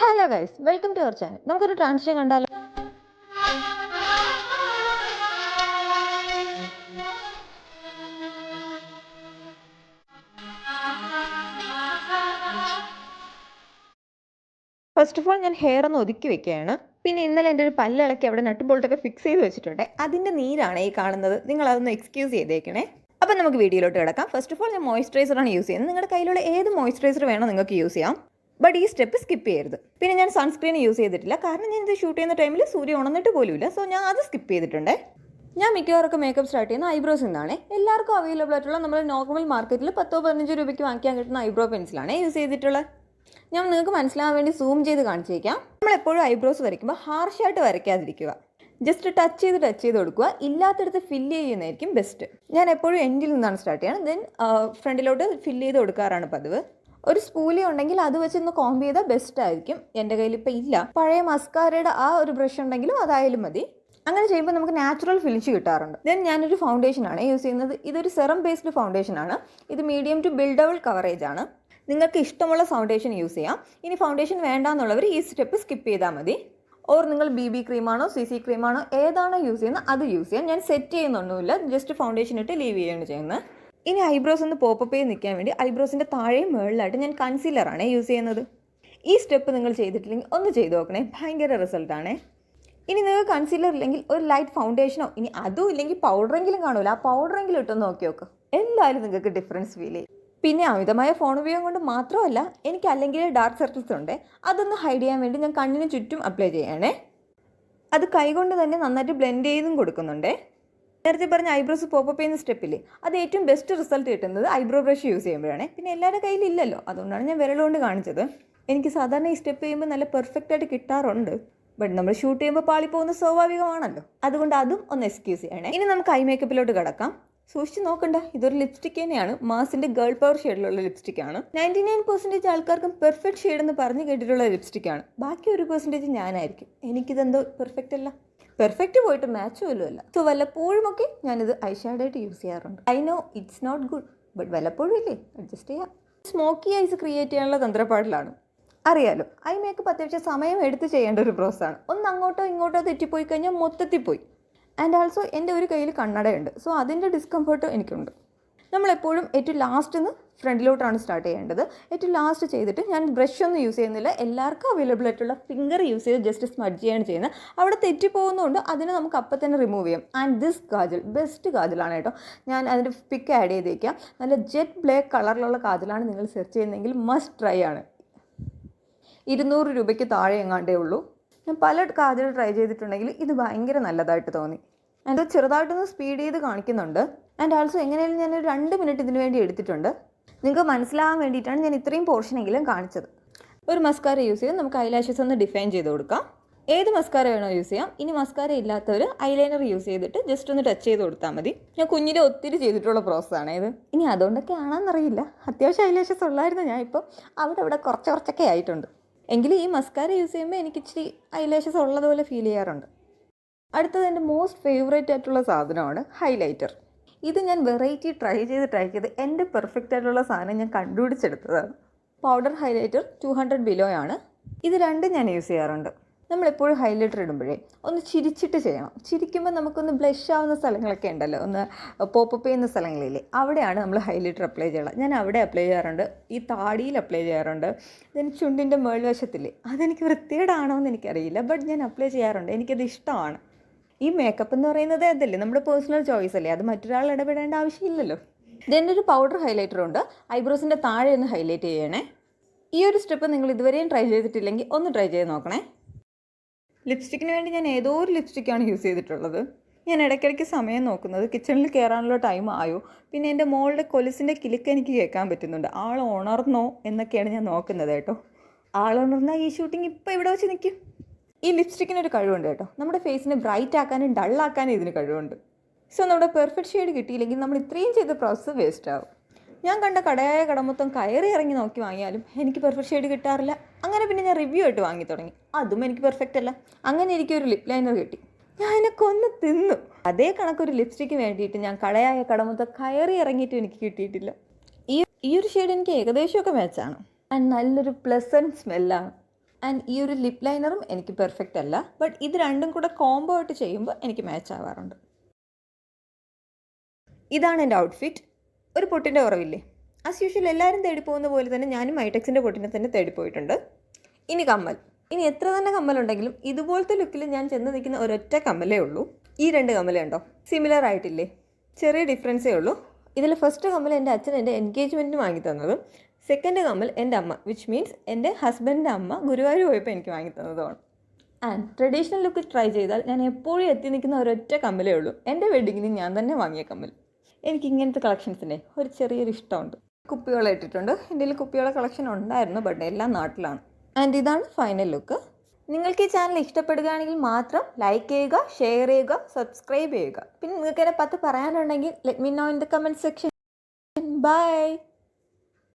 Hello guys, welcome to our channel. നമുക്കൊരു transition കണ്ടാലോ? First of all ഞാൻ hair ഒന്ന് ഒതുക്കി വെക്കുകയാണ്. പിന്നെ ഇന്നലെ എൻ്റെ ഒരു പല്ലിളക്കി അവിടെ നട്ട് ബോൾട്ടൊക്കെ ഫിക്സ് ചെയ്ത് വെച്ചിട്ടുണ്ട്. അതിൻ്റെ നീരാണ് ഈ കാണുന്നത്. നിങ്ങൾ അതൊന്ന് എക്സ്ക്യൂസ് ചെയ്തേക്കണേ. അപ്പം നമുക്ക് വീഡിയോയിലോട്ട് കിടക്കാം. ഫസ്റ്റ് ഓഫ് ഓൾ ഞാൻ മോയ്സ്ചറൈസറാണ് യൂസ് ചെയ്യുന്നത്. നിങ്ങളുടെ കയ്യിലുള്ള ഏത് മോയ്സ്ചറൈസർ വേണോ നിങ്ങൾക്ക് യൂസ് ചെയ്യാം. ബട്ട് ഈ സ്റ്റെപ്പ് സ്കിപ്പ് ചെയ്യരുത്. പിന്നെ ഞാൻ സൺസ്ക്രീൻ യൂസ് ചെയ്തിട്ടില്ല, കാരണം ഞാൻ ഇത് ഷൂട്ട് ചെയ്യുന്ന ടൈമിൽ സൂര്യൻ ഉണർന്നിട്ട് പോലുമില്ല. സോ ഞാൻ അത് സ്കിപ്പ് ചെയ്തിട്ടുണ്ട്. ഞാൻ മിക്കവാറൊക്കെ മേക്കപ്പ് സ്റ്റാർട്ട് ചെയ്യുന്ന ഐബ്രോസ് നിന്നാണ്. എല്ലാവർക്കും അവൈലബിൾ ആയിട്ടുള്ള നമ്മൾ നോർമൽ മാർക്കറ്റിൽ 10-15 രൂപയ്ക്ക് വാങ്ങിക്കാൻ കിട്ടുന്ന ഐബ്രോ പെൻസിലാണ് യൂസ് ചെയ്തിട്ടുള്ളത്. ഞാൻ നിങ്ങൾക്ക് മനസ്സിലാവാൻ വേണ്ടി സൂം ചെയ്ത് കാണിച്ചേക്കാം. നമ്മളെപ്പോഴും ഐബ്രോസ് വരയ്ക്കുമ്പോൾ ഹാർഷായിട്ട് വരയ്ക്കാതിരിക്കുക. ജസ്റ്റ് ടച്ച് ചെയ്ത് കൊടുക്കുക. ഇല്ലാത്തടത്ത് ഫില്ല് ചെയ്യുന്നതായിരിക്കും ബെസ്റ്റ്. ഞാൻ എപ്പോഴും എൻഡിൽ നിന്നാണ് സ്റ്റാർട്ട് ചെയ്യണം. ദെൻ ഫ്രണ്ടിലോട്ട് ഫില്ല് ചെയ്ത് കൊടുക്കാറാണ് പതിവ്. ഒരു സ്പൂലി ഉണ്ടെങ്കിൽ അത് വെച്ചൊന്ന് കോംബ് ചെയ്താൽ ബെസ്റ്റ് ആയിരിക്കും. എൻ്റെ കയ്യിൽ ഇപ്പോൾ ഇല്ല. പഴയ മസ്കാരയുടെ ആ ഒരു ബ്രഷ് ഉണ്ടെങ്കിലും അതായാലും മതി. അങ്ങനെ ചെയ്യുമ്പോൾ നമുക്ക് നാച്ചുറൽ ഫിനിഷ് കിട്ടാറുണ്ട്. ദെൻ ഞാനൊരു ഫൗണ്ടേഷനാണ് യൂസ് ചെയ്യുന്നത്. ഇതൊരു സെറം ബേസ്ഡ് ഫൗണ്ടേഷനാണ്. ഇത് മീഡിയം ടു ബിൽഡബിൾ കവറേജ് ആണ്. നിങ്ങൾക്ക് ഇഷ്ടമുള്ള ഫൗണ്ടേഷൻ യൂസ് ചെയ്യാം. ഇനി ഫൗണ്ടേഷൻ വേണ്ടാന്നുള്ളവർ ഈ സ്റ്റെപ്പ് സ്കിപ്പ് ചെയ്താൽ മതി. ഓർ നിങ്ങൾ BB ക്രീമാണോ CC ക്രീമാണോ ഏതാണോ യൂസ് ചെയ്യുന്നത് അത് യൂസ് ചെയ്യാം. ഞാൻ സെറ്റ് ചെയ്യുന്നൊന്നുമില്ല, ജസ്റ്റ് ഫൗണ്ടേഷൻ ഇട്ട് ലീവ് ചെയ്യുകയാണ് ചെയ്യുന്നത്. ഇനി ഐബ്രോസ് ഒന്ന് പോപ്പപ്പ് ചെയ്ത് നിൽക്കാൻ വേണ്ടി ഐബ്രോസിൻ്റെ താഴെയും മുകളിലായിട്ട് ഞാൻ കൺസീലറാണ് യൂസ് ചെയ്യുന്നത്. ഈ സ്റ്റെപ്പ് നിങ്ങൾ ചെയ്തിട്ടില്ലെങ്കിൽ ഒന്ന് ചെയ്ത് നോക്കണേ, ഭയങ്കര റിസൾട്ടാണേ. ഇനി നിങ്ങൾക്ക് കൺസീലർ ഇല്ലെങ്കിൽ ഒരു ലൈറ്റ് ഫൗണ്ടേഷനോ, ഇനി അതും ഇല്ലെങ്കിൽ പൗഡറെങ്കിലും കാണുമല്ലോ, ആ പൗഡറെങ്കിലും ഇട്ടൊന്ന് നോക്കി നോക്കുക. എന്തായാലും നിങ്ങൾക്ക് ഡിഫറൻസ് ഫീൽ ചെയ്യും. പിന്നെ അമിതമായ ഫോൺ ഉപയോഗം കൊണ്ട് മാത്രമല്ല, എനിക്ക് അല്ലെങ്കിൽ ഡാർക്ക് സർക്കിൾസ് ഉണ്ട്. അതൊന്ന് ഹൈഡ് ചെയ്യാൻ വേണ്ടി ഞാൻ കണ്ണിന് ചുറ്റും അപ്ലൈ ചെയ്യണേ. അത് കൈകൊണ്ട് തന്നെ നന്നായിട്ട് ബ്ലെൻഡ് ചെയ്തും കൊടുക്കുന്നുണ്ടേ. നേരത്തെ പറഞ്ഞ ഐബ്രോസ് പോപ്പപ്പ് ചെയ്യുന്ന സ്റ്റെപ്പില്ലേ, അത് ഏറ്റവും ബെസ്റ്റ് റിസൾട്ട് കിട്ടുന്നത് ഐബ്രോ ബ്രഷ് യൂസ് ചെയ്യുമ്പോഴാണ്. പിന്നെ എല്ലാവരുടെ കയ്യിലില്ലല്ലോ, അതുകൊണ്ടാണ് ഞാൻ വിരലുകൊണ്ട് കാണിച്ചത്. എനിക്ക് സാധാരണ ഈ സ്റ്റെപ്പ് ചെയ്യുമ്പോൾ നല്ല പെർഫെക്റ്റ് ആയിട്ട് കിട്ടാറുണ്ട്. ബട്ട് നമ്മൾ ഷൂട്ട് ചെയ്യുമ്പോൾ പാളിപ്പോകുന്ന സ്വാഭാവികമാണല്ലോ, അതുകൊണ്ട് അതും ഒന്ന് എക്സ്ക്യൂസ് ചെയ്യണേ. ഇനി നമുക്ക് ഐ മേക്കപ്പിലോട്ട് കിടക്കാം. സൂക്ഷിച്ച് നോക്കണ്ട, ഇതൊരു ലിപ്സ്റ്റിക് തന്നെയാണ്. മാസിൻ്റെ ഗേൾ പവർ ഷെയ്ഡിലുള്ള ലിപ്സ്റ്റിക്കാണ്. 99% ആൾക്കാർക്കും പെർഫെക്റ്റ് ഷെയ്ഡ് എന്ന് പറഞ്ഞ് കേട്ടിട്ടുള്ള ലിപ്സ്റ്റിക്കാണ്. ബാക്കി 1% ഞാനായിരിക്കും. എനിക്കിതെന്തോ പെർഫെക്റ്റ് അല്ല, പെർഫെക്റ്റ് പോയിട്ട് മാച്ച് പോലും അല്ല. സോ വല്ലപ്പോഴുമൊക്കെ ഞാനിത് ഐ ഷാഡായിട്ട് യൂസ് ചെയ്യാറുണ്ട്. I know it's not good, but വല്ലപ്പോഴും ഇല്ലേ, അഡ്ജസ്റ്റ് ചെയ്യാം. സ്മോക്കി ഐസ് ക്രിയേറ്റ് ചെയ്യാനുള്ള തന്ത്രപ്പാടിലാണ്. അറിയാലോ, ഐ മേക്കപ്പ് അത്യാവശ്യം സമയം എടുത്ത് ചെയ്യേണ്ട ഒരു പ്രോസസ്സാണ്. ഒന്ന് അങ്ങോട്ടോ ഇങ്ങോട്ടോ തെറ്റിപ്പോയി കഴിഞ്ഞാൽ മൊത്തത്തിൽ പോയി. ആൻഡ് ആൾസോ എൻ്റെ ഒരു കയ്യിൽ കണ്ണടയുണ്ട്. സോ അതിൻ്റെ ഡിസ്കംഫർട്ട് എനിക്കുണ്ട്. നമ്മളെപ്പോഴും ഏറ്റവും ലാസ്റ്റ് നിന്ന് ഫ്രണ്ടിലോട്ടാണ് സ്റ്റാർട്ട് ചെയ്യേണ്ടത്. ഏറ്റവും ലാസ്റ്റ് ചെയ്തിട്ട് ഞാൻ ബ്രഷ് ഒന്നും യൂസ് ചെയ്യുന്നില്ല. എല്ലാവർക്കും അവൈലബിൾ ആയിട്ടുള്ള ഫിംഗർ യൂസ് ചെയ്ത് ജസ്റ്റ് സ്മഡ്ജ് ചെയ്യാണ് ചെയ്യുന്നത്. അവിടെ തെറ്റിപ്പോകുന്നതുകൊണ്ട് അതിനെ നമുക്ക് അപ്പം തന്നെ റിമൂവ് ചെയ്യാം. ആൻഡ് ദിസ് കാജൽ ബെസ്റ്റ് കാജലാണ് കേട്ടോ. ഞാൻ അതിൻ്റെ പിക്ക് ആഡ് ചെയ്തേക്കാം. നല്ല ജെറ്റ് ബ്ലാക്ക് കളറിലുള്ള കാജലാണ് നിങ്ങൾ സെർച്ച് ചെയ്യുന്നതെങ്കിൽ മസ്റ്റ് ട്രൈ ആണ്. 200 രൂപയ്ക്ക് താഴെ എങ്ങാണ്ടേ ഉള്ളൂ. ഞാൻ പല കാജൽ ട്രൈ ചെയ്തിട്ടുണ്ടെങ്കിൽ ഇത് ഭയങ്കര നല്ലതായിട്ട് തോന്നി. ആൻഡ് ചെറുതായിട്ടൊന്ന് സ്പീഡ് ചെയ്ത് കാണിക്കുന്നുണ്ട്. ആൻഡ് ആൾസോ എങ്ങനെയായാലും ഞാനൊരു 2 മിനിറ്റ് ഇതിന് വേണ്ടി എടുത്തിട്ടുണ്ട്. നിങ്ങൾക്ക് മനസ്സിലാവാൻ വേണ്ടിയിട്ടാണ് ഞാൻ ഇത്രയും പോർഷനെങ്കിലും കാണിച്ചത്. ഒരു മസ്കാര യൂസ് ചെയ്ത് നമുക്ക് ഐലാഷസ് ഒന്ന് ഡിഫൈൻ ചെയ്ത് കൊടുക്കാം. ഏത് മസ്കാര വേണോ യൂസ് ചെയ്യാം. ഇനി മസ്കാര ഇല്ലാത്തവർ ഐലൈനർ യൂസ് ചെയ്തിട്ട് ജസ്റ്റ് ഒന്ന് ടച്ച് ചെയ്ത് കൊടുത്താൽ മതി. ഞാൻ കുഞ്ഞിലെ ഒത്തിരി ചെയ്തിട്ടുള്ള പ്രോസസ്സാണ് ഇത്. ഇനി അതുകൊണ്ടൊക്കെ ആണെന്നറിയില്ല, അത്യാവശ്യം ഐലാഷസ് ഉള്ളായിരുന്നു. ഞാൻ ഇപ്പോൾ അവിടെ കുറച്ചൊക്കെ ആയിട്ടുണ്ട്. എങ്കിലും ഈ മസ്കാര യൂസ് ചെയ്യുമ്പോൾ എനിക്ക് ഇച്ചിരി ഐലാഷസ് ഉള്ളതുപോലെ ഫീൽ ചെയ്യാറുണ്ട്. അടുത്തത് എൻ്റെ മോസ്റ്റ് ഫേവറേറ്റ് ആയിട്ടുള്ള സാധനമാണ് ഹൈലൈറ്റർ. ഇത് ഞാൻ വെറൈറ്റി ട്രൈ ചെയ്ത് എൻ്റെ പെർഫെക്റ്റ് ആയിട്ടുള്ള സാധനം ഞാൻ കണ്ടുപിടിച്ചെടുത്തതാണ്. Powder highlighter 200 ബിലോയാണ്. ഇത് രണ്ടും ഞാൻ യൂസ് ചെയ്യാറുണ്ട്. നമ്മളെപ്പോഴും ഹൈലൈറ്റർ ഇടുമ്പോഴേ ഒന്ന് ചിരിച്ചിട്ട് ചെയ്യണം. ചിരിക്കുമ്പോൾ നമുക്കൊന്ന് ബ്ലഷ് ആവുന്ന സ്ഥലങ്ങളൊക്കെ ഉണ്ടല്ലോ, ഒന്ന് പോപ്പപ്പ് ചെയ്യുന്ന സ്ഥലങ്ങളില്ലേ, അവിടെയാണ് നമ്മൾ ഹൈലൈറ്റർ അപ്ലൈ ചെയ്യുക. ഞാൻ അവിടെ അപ്ലൈ ചെയ്യാറുണ്ട്, ഈ താടിയിൽ അപ്ലൈ ചെയ്യാറുണ്ട്. ഇതിന് ചുണ്ടിൻ്റെ മേൾവശത്തില്ലേ, അതെനിക്ക് വൃത്തികേടാണോ എന്ന് എനിക്കറിയില്ല, ബട്ട് ഞാൻ അപ്ലൈ ചെയ്യാറുണ്ട്. എനിക്കത് ഇഷ്ടമാണ്. ഈ മേക്കപ്പ് എന്ന് പറയുന്നത് അതല്ലേ, നമ്മുടെ പേഴ്സണൽ ചോയ്സ് അല്ലേ, അത് മറ്റൊരാൾ ഇടപെടേണ്ട ആവശ്യമില്ലല്ലോ. ഇതിൻ്റെ ഒരു പൗഡർ ഹൈലൈറ്റർ ഉണ്ട്. ഐബ്രോസിൻ്റെ താഴെ ഒന്ന് ഹൈലൈറ്റ് ചെയ്യണേ. ഈ ഒരു സ്റ്റെപ്പ് നിങ്ങൾ ഇതുവരെയും ട്രൈ ചെയ്തിട്ടില്ലെങ്കിൽ ഒന്ന് ട്രൈ ചെയ്ത് നോക്കണേ. ലിപ്സ്റ്റിക്കിന് വേണ്ടി ഞാൻ ഏതോ ഒരു ലിപ്സ്റ്റിക്കാണ് യൂസ് ചെയ്തിട്ടുള്ളത്. ഞാൻ ഇടയ്ക്കിടയ്ക്ക് സമയം നോക്കുന്നത് കിച്ചണിൽ കയറാനുള്ള ടൈം ആയോ, പിന്നെ എൻ്റെ മോളുടെ കൊലുസിൻ്റെ കിലുക്ക് എനിക്ക് കേൾക്കാൻ പറ്റുന്നുണ്ട്. ആൾ ഉണർന്നോ എന്നൊക്കെയാണ് ഞാൻ നോക്കുന്നത് കേട്ടോ. ആൾ ഉണർന്നാൽ ഈ ഷൂട്ടിംഗ് ഇപ്പോൾ ഇവിടെ വെച്ച് നിൽക്കും. ഈ ലിപ്സ്റ്റിക്കിനൊരു കഴിവുണ്ട് കേട്ടോ, നമ്മുടെ ഫേസിനെ ബ്രൈറ്റ് ആക്കാനും ഡള്ളാക്കാനും ഇതിന് കഴിവുണ്ട്. സോ നമ്മുടെ പെർഫെക്റ്റ് ഷെയ്ഡ് കിട്ടിയില്ലെങ്കിൽ നമ്മൾ ഇത്രയും ചെയ്ത പ്രോസസ്സ് വേസ്റ്റ് ആവും. ഞാൻ കണ്ട കട മൊത്തം കയറി ഇറങ്ങി നോക്കി വാങ്ങിയാലും എനിക്ക് പെർഫെക്റ്റ് ഷെയ്ഡ് കിട്ടാറില്ല. അങ്ങനെ പിന്നെ ഞാൻ റിവ്യൂ ആയിട്ട് വാങ്ങി തുടങ്ങി. അതും എനിക്ക് പെർഫെക്റ്റ് അല്ല. അങ്ങനെ എനിക്കൊരു ലിപ് ലൈനർ കിട്ടി, ഞാൻ എന്നെ കൊന്ന് തിന്നു. അതേ കണക്കൊരു ലിപ്സ്റ്റിക്ക് വേണ്ടിയിട്ട് ഞാൻ കട മൊത്തം കയറി ഇറങ്ങിയിട്ടും എനിക്ക് കിട്ടിയിട്ടില്ല. ഈ ഒരു ഷെയ്ഡ് എനിക്ക് ഏകദേശമൊക്കെ മാച്ചാണ്. ആൻഡ് നല്ലൊരു പ്ലസൻറ്റ് സ്മെല്ലാണ്. ആൻഡ് ഈ ഒരു ലിപ് ലൈനറും എനിക്ക് പെർഫെക്റ്റ് അല്ല, ബട്ട് ഇത് രണ്ടും കൂടെ കോംബോ ആയിട്ട് ചെയ്യുമ്പോൾ എനിക്ക് മാച്ച് ആവാറുണ്ട്. ഇതാണ് എൻ്റെ ഔട്ട്ഫിറ്റ്. ഒരു പൊട്ടിൻ്റെ കുറവില്ലേ? ആസ് യൂഷ്വൽ എല്ലാവരും തേടിപ്പോകുന്ന പോലെ തന്നെ ഞാനും ഐടെക്സിൻ്റെ പൊട്ടിനെ തന്നെ തേടിപ്പോയിട്ടുണ്ട്. ഇനി കമ്മൽ. ഇനി എത്ര തന്നെ കമ്മലുണ്ടെങ്കിലും ഇതുപോലത്തെ ലുക്കിൽ ഞാൻ ചെന്ന് നിൽക്കുന്ന ഒരൊറ്റ കമ്മലേ ഉള്ളൂ. ഈ 2 കമ്മലേ ഉണ്ടോ? സിമിലർ ആയിട്ടില്ലേ? ചെറിയ ഡിഫറൻസേ ഉള്ളൂ. ഇതിൽ ഫസ്റ്റ് കമ്മൽ എൻ്റെ അച്ഛൻ എൻ്റെ എൻഗേജ്മെൻറ്റിന് വാങ്ങി തന്നതും സെക്കൻഡ് കമ്മൽ എൻ്റെ അമ്മ, വിച്ച് മീൻസ് എൻ്റെ ഹസ്ബൻഡിൻ്റെ അമ്മ ഗുരുവായൂർ പോയപ്പോൾ എനിക്ക് വാങ്ങി തന്നതുമാണ്. ആൻഡ് ട്രഡീഷണൽ ലുക്ക് ട്രൈ ചെയ്താൽ ഞാൻ എപ്പോഴും എത്തി നിൽക്കുന്ന ഒരൊറ്റ കമ്മലേ ഉള്ളൂ, എൻ്റെ വെഡിങ്ങിന് ഞാൻ തന്നെ വാങ്ങിയ കമ്മൽ. എനിക്ക് ഇങ്ങനത്തെ കളക്ഷൻസിൻ്റെ ഒരു ചെറിയൊരു ഇഷ്ടമുണ്ട്. കുപ്പിയോളം ഇട്ടിട്ടുണ്ട്. എൻ്റെ കയ്യിൽ കുപ്പിയോള കളക്ഷൻ ഉണ്ടായിരുന്നു, ബട്ട് എല്ലാം നാട്ടിലാണ്. ആൻഡ് ഇതാണ് ഫൈനൽ ലുക്ക്. നിങ്ങൾക്ക് ഈ ചാനൽ ഇഷ്ടപ്പെടുകയാണെങ്കിൽ മാത്രം ലൈക്ക് ചെയ്യുക, ഷെയർ ചെയ്യുക, സബ്സ്ക്രൈബ് ചെയ്യുക. പിന്നെ നിങ്ങൾക്ക് എന്നെ 10 പറയാനുണ്ടെങ്കിൽ let me know in the comment section. By.